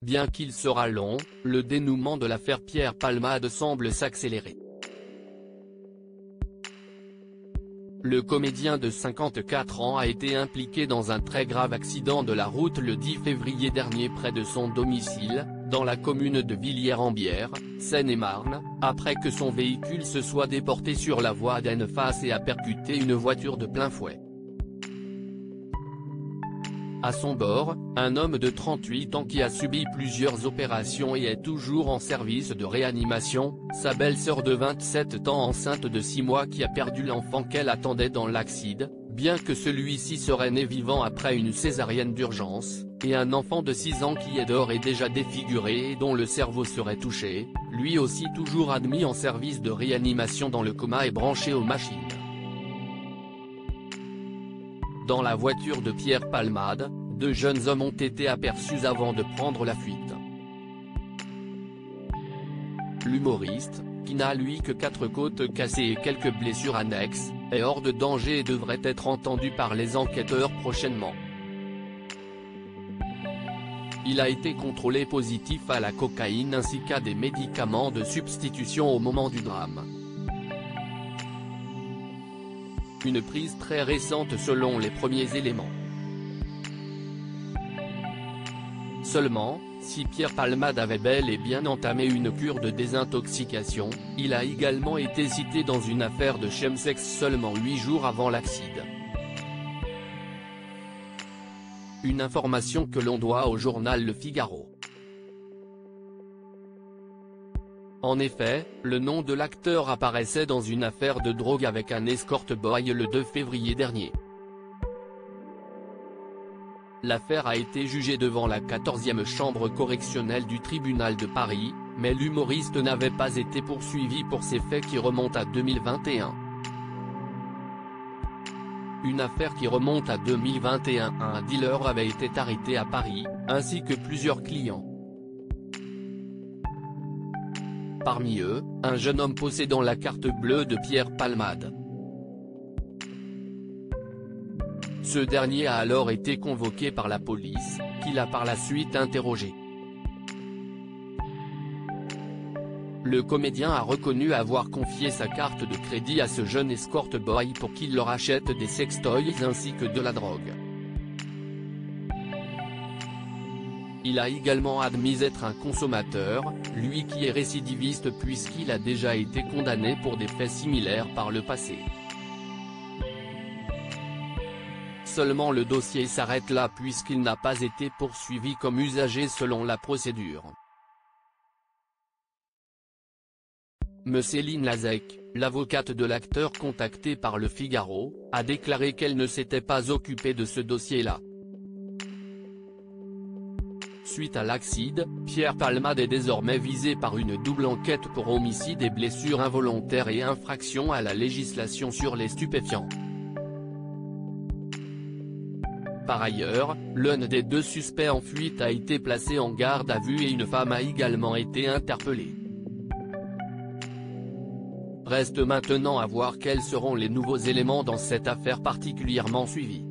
bien qu'il sera long, le dénouement de l'affaire Pierre Palmade semble s'accélérer. Le comédien de 54 ans a été impliqué dans un très grave accident de la route le 10 février dernier près de son domicile, dans la commune de Villiers-en-Bière, Seine-et-Marne, après que son véhicule se soit déporté sur la voie d'Annefas et a percuté une voiture de plein fouet. À son bord, un homme de 38 ans qui a subi plusieurs opérations et est toujours en service de réanimation, sa belle-sœur de 27 ans enceinte de 6 mois qui a perdu l'enfant qu'elle attendait dans l'accident, bien que celui-ci serait né vivant après une césarienne d'urgence, et un enfant de 6 ans qui est d'ores et déjà défiguré et dont le cerveau serait touché, lui aussi toujours admis en service de réanimation dans le coma et branché aux machines. Dans la voiture de Pierre Palmade, 2 jeunes hommes ont été aperçus avant de prendre la fuite. L'humoriste, qui n'a lui que 4 côtes cassées et quelques blessures annexes, est hors de danger et devrait être entendu par les enquêteurs prochainement. Il a été contrôlé positif à la cocaïne ainsi qu'à des médicaments de substitution au moment du drame. Une prise très récente selon les premiers éléments. Seulement, si Pierre Palmade avait bel et bien entamé une cure de désintoxication, il a également été cité dans une affaire de chemsex seulement 8 jours avant l'accident. Une information que l'on doit au journal Le Figaro. En effet, le nom de l'acteur apparaissait dans une affaire de drogue avec un escort boy le 2 février dernier. L'affaire a été jugée devant la 14e chambre correctionnelle du tribunal de Paris, mais l'humoriste n'avait pas été poursuivi pour ces faits qui remontent à 2021. Une affaire qui remonte à 2021, un dealer avait été arrêté à Paris, ainsi que plusieurs clients. Parmi eux, un jeune homme possédant la carte bleue de Pierre Palmade. Ce dernier a alors été convoqué par la police, qui l'a par la suite interrogé. Le comédien a reconnu avoir confié sa carte de crédit à ce jeune escort boy pour qu'il leur achète des sextoys ainsi que de la drogue. Il a également admis être un consommateur, lui qui est récidiviste puisqu'il a déjà été condamné pour des faits similaires par le passé. Seulement le dossier s'arrête là puisqu'il n'a pas été poursuivi comme usager selon la procédure. Céline Lazec, l'avocate de l'acteur contactée par Le Figaro, a déclaré qu'elle ne s'était pas occupée de ce dossier-là. Suite à l'accident, Pierre Palmade est désormais visé par une double enquête pour homicide et blessures involontaires et infraction à la législation sur les stupéfiants. Par ailleurs, l'un des 2 suspects en fuite a été placé en garde à vue et une femme a également été interpellée. Reste maintenant à voir quels seront les nouveaux éléments dans cette affaire particulièrement suivie.